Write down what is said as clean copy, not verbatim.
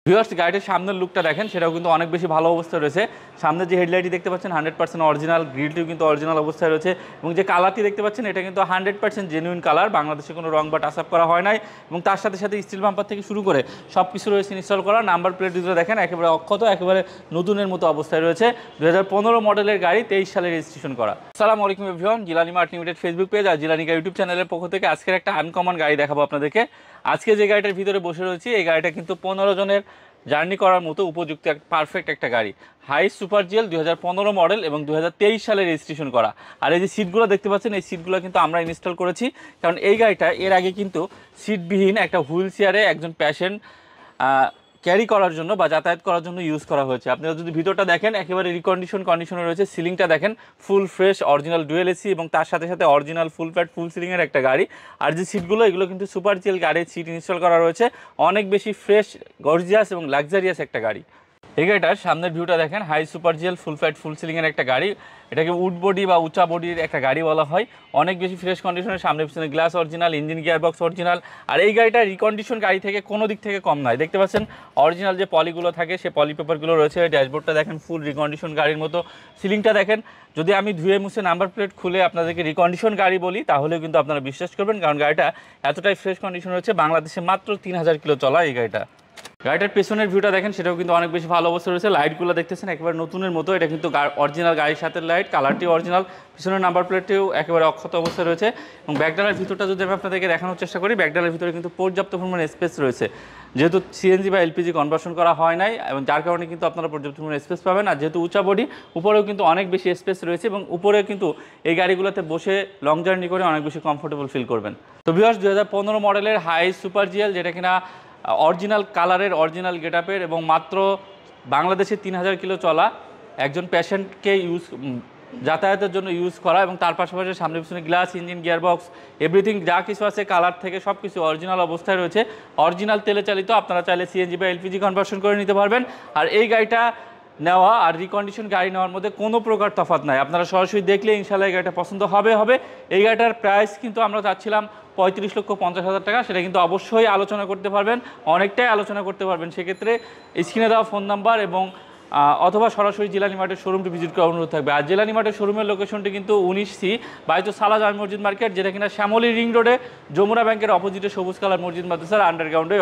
Viewers গাড়িটির সামনের লুকটা দেখেন, সেটাও কিন্তু অনেক বেশি ভালো অবস্থায় রয়েছে। সামনে যে হেডলাইটটি দেখতে পাচ্ছেন 100% অরিজিনাল, গ্রিলটিও কিন্তু অরিজিনাল অবস্থায় রয়েছে এবং যে কালারটি দেখতে পাচ্ছেন এটা কিন্তু 100% জেনুইন কালার, বাংলাদেশে কোনো রং বা টাচ আপ করা হয় নাই এবং তার সাথে সাথে স্টিল বাম্পার থেকে শুরু করে সব কিছু রয়েছে ইনস্টল করা। নাম্বার প্লেটগুলো দেখেন একেবারে অক্ষত, একেবারে নতুনের মতো অবস্থায় রয়েছে। 2015 মডেলের গাড়ি, 23 সালে রেজিস্ট্রেশন করা। আসসালামু আলাইকুম everyone, Jilani mart limited Facebook page আর জিলানিকা ইউটিউব চ্যানেলের পক্ষ থেকে আজকের একটা আনকমন গাড়ি দেখাবো আপনাদেরকে। আজকে যে গাড়িটার ভিতরে বসে রয়েছি এই গাড়িটা কিন্তু 15 জনের জার্নি করার মতো উপযুক্ত পারফেক্ট একটা গাড়ি। হাই সুপার জিএল 2015 মডেল এবং 2023 সালে রেজিস্ট্রেশন করা। আর এই যে সিটগুলো দেখতে পাচ্ছেন এই সিটগুলো কিন্তু আমরা ইনস্টল করেছি, কারণ এই গাড়িটা এর আগে কিন্তু সিটবিহীন একটা হুইল চেয়ারে একজন প্যাশেন্ট ক্যারি করার জন্য বা যাতায়াত করার জন্য ইউজ করা হয়েছে। আপনারা যদি ভিতরটা দেখেন একেবারে কন্ডিশনে রয়েছে। সিলিংটা দেখেন full fresh original dual AC এবং তার সাথে সাথে অরিজিনাল ফুল ফ্ল্যাট ফুল সিলিংয়ের একটা গাড়ি। আর যে সিটগুলো এগুলো কিন্তু সুপার জিএল গাড়ির সিট ইনস্টল করা রয়েছে, অনেক বেশি ফ্রেশ, গর্জিয়াস এবং লাক্সারিয়াস একটা গাড়ি। এই গাড়িটার সামনের ভিউটা দেখেন, high super GL full flat full সিলিংয়ের একটা গাড়ি। এটাকে উড বডি বা উঁচা বডির একটা গাড়ি বলা হয়। অনেক বেশি ফ্রেশ কন্ডিশনের, সামনে পিছনে glass original, engine gear box original. আর এই গাড়িটা রিকন্ডিশন গাড়ি থেকে কোনো দিক থেকে কম নয়। দেখতে পাচ্ছেন অরিজিনাল যে পলিগুলো থাকে সে পলি পেপারগুলো রয়েছে। ড্যাশবোর্ডটা দেখেন ফুল রিকন্ডিশন গাড়ির মতো। সিলিংটা দেখেন, যদি আমি ধুয়ে মুছে নাম্বার প্লেট খুলে আপনাদেরকে রিকন্ডিশন গাড়ি বলি তাহলেও কিন্তু আপনারা বিশ্বাস করবেন, কারণ গাড়িটা এতটাই ফ্রেশ কন্ডিশন রয়েছে। বাংলাদেশে মাত্র 3000 কিলো চলা এই গাড়িটা। গাড়িটার পেছনের ভিউটা দেখেন, সেটাও কিন্তু অনেক বেশি ভালো অবস্থা রয়েছে। লাইটগুলো দেখতেছেন একেবারে নতুনের মতো। এটা কিন্তু অরিজিনাল গাড়ির সাথে লাইট, কালারটি অরিজিনাল, পিছনের নাম্বার প্লেটটিও একেবারে অক্ষত অবস্থায় রয়েছে। এবং ব্যাকডালার ভিতরটা যদি আমি আপনাদেরকে দেখানোর চেষ্টা করি, ব্যাকডালার ভিতরে কিন্তু পর্যাপ্ত পরিমাণে স্পেস রয়েছে, যেহেতু সিএনজি বা এলপিজি কনভার্সন করা হয় নাই এবং যার কারণে কিন্তু আপনারা পর্যাপ্ত পরিমাণে স্পেস পাবেন। আর যেহেতু উঁচা বডি, উপরেও কিন্তু অনেক বেশি স্পেস রয়েছে এবং উপরে কিন্তু এই গাড়িগুলোতে বসে লং জার্নি করে অনেক বেশি কমফোর্টেবল ফিল করবেন। তো ভিউয়ার্স 2015 মডেলের হাই সুপার জিএল, যেটা কিনা অরিজিনাল কালারের, অরিজিনাল গেটআপের এবং মাত্র বাংলাদেশে 3000 কিলো চলা, একজন পেশেন্টকে যাতায়াতের জন্য ইউজ করা এবং তার পাশাপাশি সামনে পিছনে গ্লাস, ইঞ্জিন, গিয়ারবক্স, এভরিথিং যা কিছু আছে কালার থেকে সব কিছু অরিজিনাল অবস্থায় রয়েছে। অরিজিনাল তেলে চালিত, আপনারা চাইলে সিএনজি বা এলপিজি কনভার্সন করে নিতে পারবেন। আর এই গাড়িটা নেওয়া আর রিকন্ডিশন গাড়ি নেওয়ার মধ্যে কোনো প্রকার তফাৎ নাই। আপনারা সরাসরি দেখলে ইনশাল্লাহ এই গাড়িটা পছন্দ হবে। এই গাড়িটার প্রাইস কিন্তু আমরা চাচ্ছিলাম 35,50,000 টাকা। সেটা কিন্তু অবশ্যই আলোচনা করতে পারবেন, অনেকটাই আলোচনা করতে পারবেন। সেক্ষেত্রে স্ক্রিনে দেওয়া ফোন নাম্বার এবং অথবা সরাসরি জিলানি মার্টের শোরুমটি ভিজিট করার অনুরোধ থাকবে। আর জিলানি মার্টের শোরুমের লোকেশনটি কিন্তু 19C বাইতুল সালাহ জামে মসজিদ মার্কেট, যেটা কিনা শ্যামলী রিং রোডে যমুনা ব্যাংকের অপোজিটে সবুজ কালার মসজিদ মাদ্রাসার আন্ডারগ্রাউন্ডে